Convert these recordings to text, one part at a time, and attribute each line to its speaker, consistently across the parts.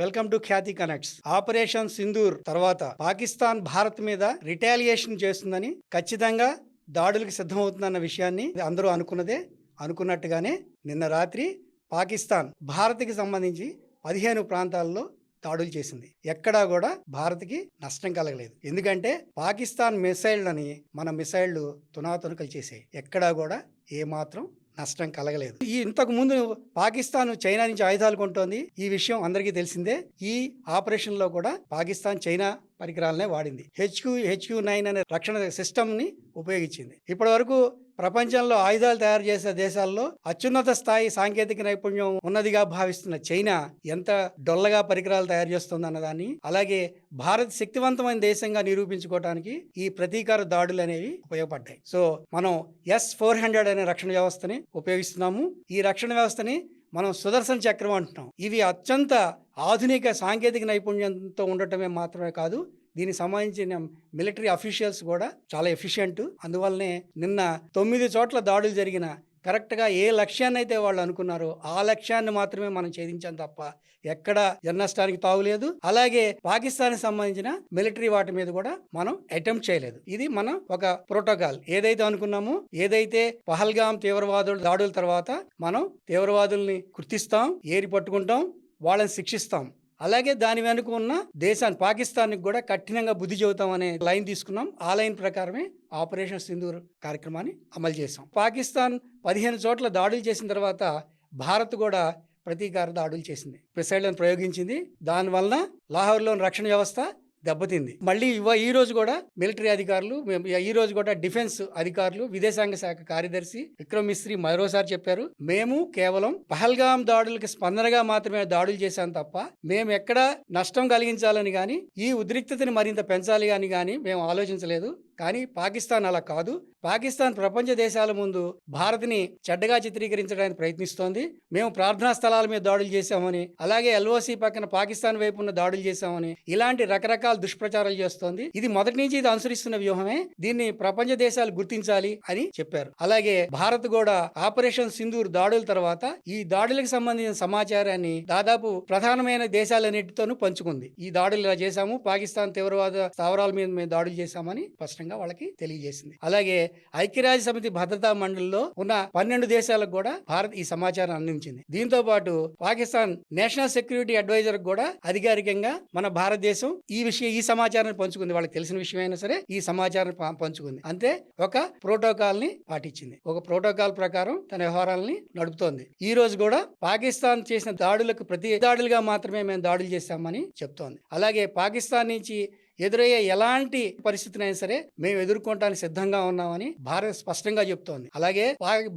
Speaker 1: Welcome to Khyati connects. Operation Sindoor తర్వాత పాకిస్తాన్ భారత్ మీద retaliation చేస్తుందని, ఖచ్చితంగా దాడులకు సిద్ధమవుతుందన్న విషయాన్ని అందరూ అనుకున్నట్టుగానే నిన్న రాత్రి పాకిస్తాన్ భారత్కి సంబంధించి 15 ప్రాంతాల్లో దాడులు చేసింది. ఎక్కడా కూడా భారత్కి నష్టం కలగలేదు. ఎందుకంటే పాకిస్తాన్ మిసైళ్లని మన మిసైళ్లు తునాతునకలు చేసాయి. ఎక్కడా కూడా ఏమాత్రం నష్టం కలగలేదు. ఇంతకు ముందు పాకిస్తాన్ చైనా నుంచి ఆయుధాలు కొంటోంది. ఈ విషయం అందరికీ తెలిసిందే. ఈ ఆపరేషన్ లో కూడా పాకిస్తాన్ చైనా పరికరాలనే వాడింది. HQ-9 అనే రక్షణ సిస్టమ్ ని ఉపయోగించింది. ఇప్పటి వరకు ప్రపంచంలో ఆయుధాలు తయారు చేసే దేశాల్లో అత్యున్నత స్థాయి సాంకేతిక నైపుణ్యం ఉన్నదిగా భావిస్తున్న చైనా ఎంత డొల్లగా పరికరాలు తయారు చేస్తుంది అన్నదాన్ని, అలాగే భారత్ శక్తివంతమైన దేశంగా నిరూపించుకోవడానికి ఈ ప్రతీకార దాడులు అనేవి ఉపయోగపడ్డాయి. సో మనం S-400 అనే రక్షణ వ్యవస్థని ఉపయోగిస్తున్నాము. ఈ రక్షణ వ్యవస్థని మనం సుదర్శన్ చక్రం అంటున్నాం. ఇవి అత్యంత ఆధునిక సాంకేతిక నైపుణ్యంతో ఉండటమే మాత్రమే కాదు, దీనికి సంబంధించిన మిలిటరీ అఫీషియల్స్ కూడా చాలా ఎఫిషియెంట్. అందువల్లనే నిన్న 9 చోట్ల దాడులు జరిగిన కరెక్ట్గా ఏ లక్ష్యాన్ని అయితే వాళ్ళు అనుకున్నారో ఆ లక్ష్యాన్ని మాత్రమే మనం ఛేదించాం తప్ప ఎక్కడ నష్టానికి తావులేదు. అలాగే పాకిస్తాన్ సంబంధించిన మిలిటరీ వాటి మీద కూడా మనం అటెంప్ట్ చేయలేదు. ఇది మనం ఒక ప్రోటోకాల్. ఏదైతే అనుకున్నామో, ఏదైతే పహల్గాం తీవ్రవాదుల దాడుల తర్వాత మనం తీవ్రవాదుల్ని గుర్తిస్తాం, ఏరి పట్టుకుంటాం, వాళ్ళని శిక్షిస్తాం, అలాగే దాని వెనుక ఉన్న దేశాన్ని పాకిస్తాన్కి కూడా కఠినంగా బుద్ధి చెబుతాం అనే లైన్ తీసుకున్నాం. ఆ లైన్ ప్రకారమే ఆపరేషన్ సింధూర్ కార్యక్రమాన్ని అమలు చేశాం. పాకిస్తాన్ 15 చోట్ల దాడులు చేసిన తర్వాత భారత్ కూడా ప్రతీకార దాడులు చేసింది, మిసైళ్లను ప్రయోగించింది. దానివలన లాహోర్లోని రక్షణ వ్యవస్థ దెబ్బతింది. మళ్ళీ ఈ రోజు కూడా మిలిటరీ అధికారులు, ఈ రోజు కూడా డిఫెన్స్ అధికారులు, విదేశాంగ శాఖ కార్యదర్శి విక్రమ్ మిస్రీ మరోసారి చెప్పారు, మేము కేవలం పహల్గాం దాడులకు స్పందనగా మాత్రమే దాడులు చేశాం తప్ప మేము ఎక్కడ నష్టం కలిగించాలని గాని, ఈ ఉద్రిక్తతని మరింత పెంచాలి అని గాని మేము ఆలోచించలేదు. కానీ పాకిస్తాన్ అలా కాదు. పాకిస్తాన్ ప్రపంచ దేశాల ముందు భారత్ని చెడ్డగా చిత్రీకరించడానికి ప్రయత్నిస్తోంది. మేము ప్రార్థనా స్థలాల మీద దాడులు చేశామని, అలాగే LOC పక్కన పాకిస్తాన్ వైపు ఉన్న దాడులు చేశామని ఇలాంటి రకరకాల దుష్ప్రచారాలు చేస్తోంది. ఇది మొదటి నుంచి ఇది అనుసరిస్తున్న వ్యూహమే. దీన్ని ప్రపంచ దేశాలు గుర్తించాలి అని చెప్పారు. అలాగే భారత్ కూడా ఆపరేషన్ సింధూర్ దాడుల తర్వాత ఈ దాడులకు సంబంధించిన సమాచారాన్ని దాదాపు ప్రధానమైన దేశాలన్నిటితోనూ పంచుకుంది. ఈ దాడులు ఇలా చేశాము, పాకిస్తాన్ తీవ్రవాద స్థావరాల మీద మేము దాడులు చేశామని స్పష్టంగా వాళ్ళకి తెలియజేసింది. అలాగే ఐక్యరాజ్య సమితి భద్రతా మండలిలో ఉన్న 12 దేశాలకు కూడా భారత్ ఈ సమాచారం అందించింది. దీంతో పాటు పాకిస్తాన్ నేషనల్ సెక్యూరిటీ అడ్వైజర్ కూడా అధికారికంగా మన భారతదేశం ఈ సమాచారాన్ని పంచుకుంది. వాళ్ళకి తెలిసిన విషయమైనా సరే ఈ సమాచారం పంచుకుంది. అంతే, ఒక ప్రోటోకాల్ ని పాటించింది. ఒక ప్రోటోకాల్ ప్రకారం తన వ్యవహారాలని నడుపుతోంది. ఈ రోజు కూడా పాకిస్తాన్ చేసిన దాడులకు ప్రతి దాడులుగా మాత్రమే మేము దాడులు చేశామని చెప్తోంది. అలాగే పాకిస్తాన్ నుంచి ఎదురయ్యే ఎలాంటి పరిస్థితినైనా సరే మేము ఎదుర్కొనడానికి సిద్ధంగా ఉన్నామని భారత్ స్పష్టంగా చెప్తోంది. అలాగే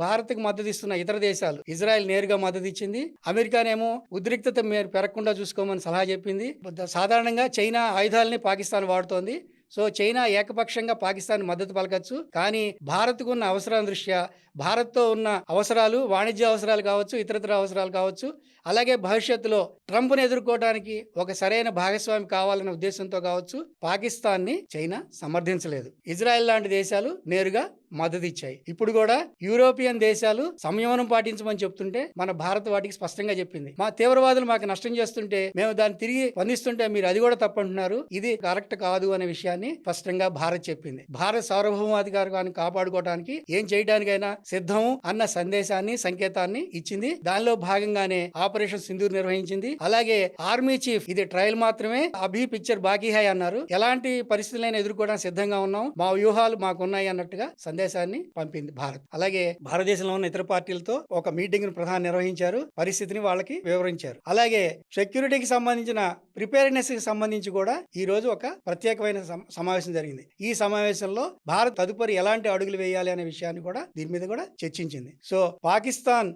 Speaker 1: భారత్కు మద్దతు ఇస్తున్న ఇతర దేశాలు, ఇజ్రాయెల్ నేరుగా మద్దతు ఇచ్చింది. అమెరికానేమో ఉద్రిక్తత పెరగకుండా చూసుకోమని సలహా చెప్పింది. సాధారణంగా చైనా ఆయుధాలని పాకిస్తాన్ వాడుతోంది. సో చైనా ఏకపక్షంగా పాకిస్తాన్ మద్దతు పలకచ్చు. కానీ భారత్కు ఉన్న అవసరాల దృష్ట్యా, భారత్తో ఉన్న అవసరాలు, వాణిజ్య అవసరాలు కావచ్చు, ఇతరత్ర అవసరాలు కావచ్చు, అలాగే భవిష్యత్తులో ట్రంప్ను ఎదుర్కోవడానికి ఒక సరైన భాగస్వామి కావాలనే ఉద్దేశంతో కావచ్చు, పాకిస్తాన్ని చైనా సమర్థించలేదు. ఇజ్రాయెల్ లాంటి దేశాలు నేరుగా మద్దతు ఇచ్చాయి. ఇప్పుడు కూడా యూరోపియన్ దేశాలు సంయమనం పాటించమని చెప్తుంటే మన భారత్ వాటికి స్పష్టంగా చెప్పింది. మా తీవ్రవాదులు మాకు నష్టం చేస్తుంటే మేము దాన్ని తిరిగి స్పందిస్తుంటే మీరు అది కూడా తప్పంటున్నారు, ఇది కరెక్ట్ కాదు అనే విషయాన్ని స్పష్టంగా భారత్ చెప్పింది. భారత్ సార్వభౌమాధికారాన్ని కాపాడుకోవడానికి ఏం చేయడానికైనా సిద్ధము అన్న సందేశాన్ని, సంకేతాన్ని ఇచ్చింది. దానిలో భాగంగానే ఆపరేషన్ సింధూర్ నిర్వహించింది. అలాగే ఆర్మీ చీఫ్ ఇది ట్రయల్ మాత్రమే, అభి పిక్చర్ బాకీ హై అన్నారు. ఎలాంటి పరిస్థితులైనా ఎదుర్కోవడానికి సిద్ధంగా ఉన్నాం, మా వ్యూహాలు మాకున్నాయి అన్నట్టుగా సందేశాన్ని పంపింది భారత్. అలాగే భారతదేశంలో ఉన్న ఇతర పార్టీలతో ఒక మీటింగ్ ను ప్రధాని నిర్వహించారు, పరిస్థితిని వాళ్ళకి వివరించారు. అలాగే సెక్యూరిటీకి సంబంధించిన ప్రిపేర్నెస్ కి సంబంధించి కూడా ఈ రోజు ఒక ప్రత్యేకమైన సమావేశం జరిగింది. ఈ సమావేశంలో భారత్ తదుపరి ఎలాంటి అడుగులు వేయాలి అనే విషయాన్ని కూడా దీని మీద కూడా చర్చించింది. సో పాకిస్తాన్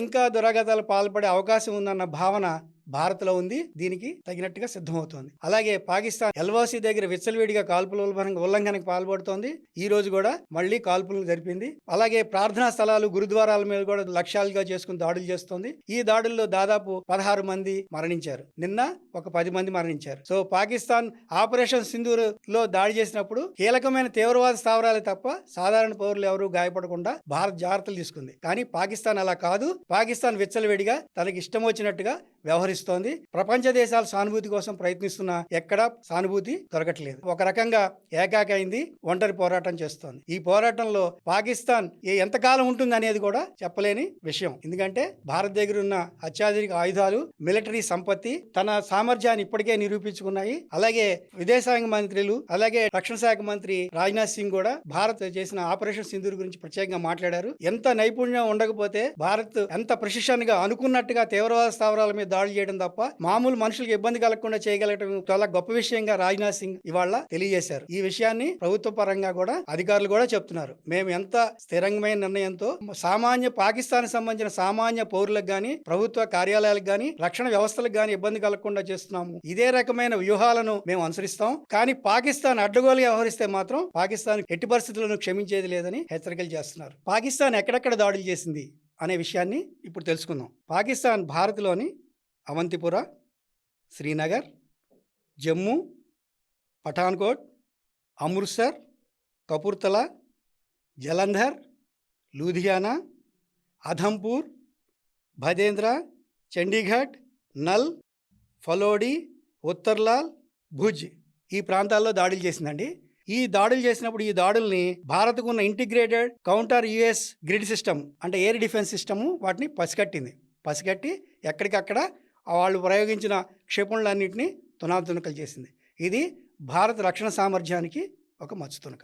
Speaker 1: ఇంకా దురాఘాతాలు పాల్పడే అవకాశం ఉందన్న భావన భారత్లో ఉంది. దీనికి తగినట్టుగా సిద్ధమవుతోంది. అలాగే పాకిస్తాన్ LOC దగ్గర విచ్చలవిడిగా కాల్పుల ఉల్లంఘనకు పాల్పడుతోంది. ఈ రోజు కూడా మళ్లీ కాల్పులను జరిపింది. అలాగే ప్రార్థనా స్థలాలు, గురుద్వారాల మీద కూడా లక్ష్యాలుగా చేసుకుని దాడులు చేస్తోంది. ఈ దాడుల్లో దాదాపు 16 మంది మరణించారు. నిన్న ఒక 10 మంది మరణించారు. సో పాకిస్తాన్ ఆపరేషన్ సింధూర్ లో దాడి చేసినప్పుడు కీలకమైన తీవ్రవాద స్థావరాలే తప్ప సాధారణ పౌరులు ఎవరూ గాయపడకుండా భారత్ జాగ్రత్తలు తీసుకుంది. కానీ పాకిస్తాన్ అలా కాదు. పాకిస్తాన్ విచ్చలవిడిగా తనకి ఇష్టం వచ్చినట్టుగా వ్యవహరిస్తుంది. వ్యవహరిస్తోంది. ప్రపంచ దేశాలు సానుభూతి కోసం ప్రయత్నిస్తున్నా ఎక్కడా సానుభూతి దొరకట్లేదు. ఒక రకంగా ఏకాకి అయింది, ఒంటరి పోరాటం చేస్తోంది. ఈ పోరాటంలో పాకిస్తాన్ ఎంతకాలం ఉంటుంది అనేది కూడా చెప్పలేని విషయం. ఎందుకంటే భారత్ దగ్గర ఉన్న అత్యాధునిక ఆయుధాలు, మిలిటరీ సంపత్తి, తన సామర్థ్యాన్ని ఇప్పటికే నిరూపించుకున్నాయి. అలాగే విదేశాంగ మంత్రులు, అలాగే రక్షణ శాఖ మంత్రి రాజ్నాథ్ సింగ్ కూడా భారత్ చేసిన ఆపరేషన్ సింధూర్ గురించి ప్రత్యేకంగా మాట్లాడారు. ఎంత నైపుణ్యం ఉండకపోతే భారత్ ఎంత ప్రిసిషన్ గా అనుకున్నట్టుగా తీవ్రవాద స్థావరాల మీద దాడులు చేయడం తప్ప మామూలు మనుషులకు ఇబ్బంది కలగకుండా చేయగలగడం చాలా గొప్ప విషయంగా రాజ్నాథ్ సింగ్ ఇవాళ తెలియజేశారు. ఈ విషయాన్ని ప్రభుత్వ పరంగా కూడా అధికారులు కూడా చెప్తున్నారు. మేము ఎంత స్థిరమైన నిర్ణయంతో పాకిస్తాన్ సంబంధించిన సామాన్య పౌరులకు గాని, ప్రభుత్వ కార్యాలయాలకు గాని, రక్షణ వ్యవస్థలకు గాని ఇబ్బంది కలగకుండా చేస్తున్నాము. ఇదే రకమైన వ్యూహాలను మేము అనుసరిస్తాం. కానీ పాకిస్తాన్ అడ్డగోలుగా వ్యవహరిస్తే మాత్రం పాకిస్తాన్ ఎట్టి పరిస్థితులను క్షమించేది లేదని హెచ్చరికలు చేస్తున్నారు. పాకిస్తాన్ ఎక్కడెక్కడ దాడులు చేసింది అనే విషయాన్ని ఇప్పుడు తెలుసుకుందాం. పాకిస్తాన్ భారత్లోని అవంతిపుర, శ్రీనగర్, జమ్మూ, పఠాన్కోట్, అమృత్సర్, కపూర్తలా, జలంధర్, లూధియానా, అధంపూర్, భదేంద్ర, చండీగఢ్, నల్, ఫలోడి, ఉత్తర్లాల్, భుజ్ ఈ ప్రాంతాల్లో దాడులు చేసిందండి. ఈ దాడులు చేసినప్పుడు ఈ దాడుల్ని భారత్కు ఉన్న integrated counter US grid system అంటే ఎయిర్ డిఫెన్స్ సిస్టము వాటిని పసిగట్టి ఎక్కడికక్కడ వాళ్ళు ప్రయోగించిన క్షిపణులన్నింటినీ తునాతునకలు చేసింది. ఇది భారత రక్షణ సామర్థ్యానికి ఒక మచ్చుతునక.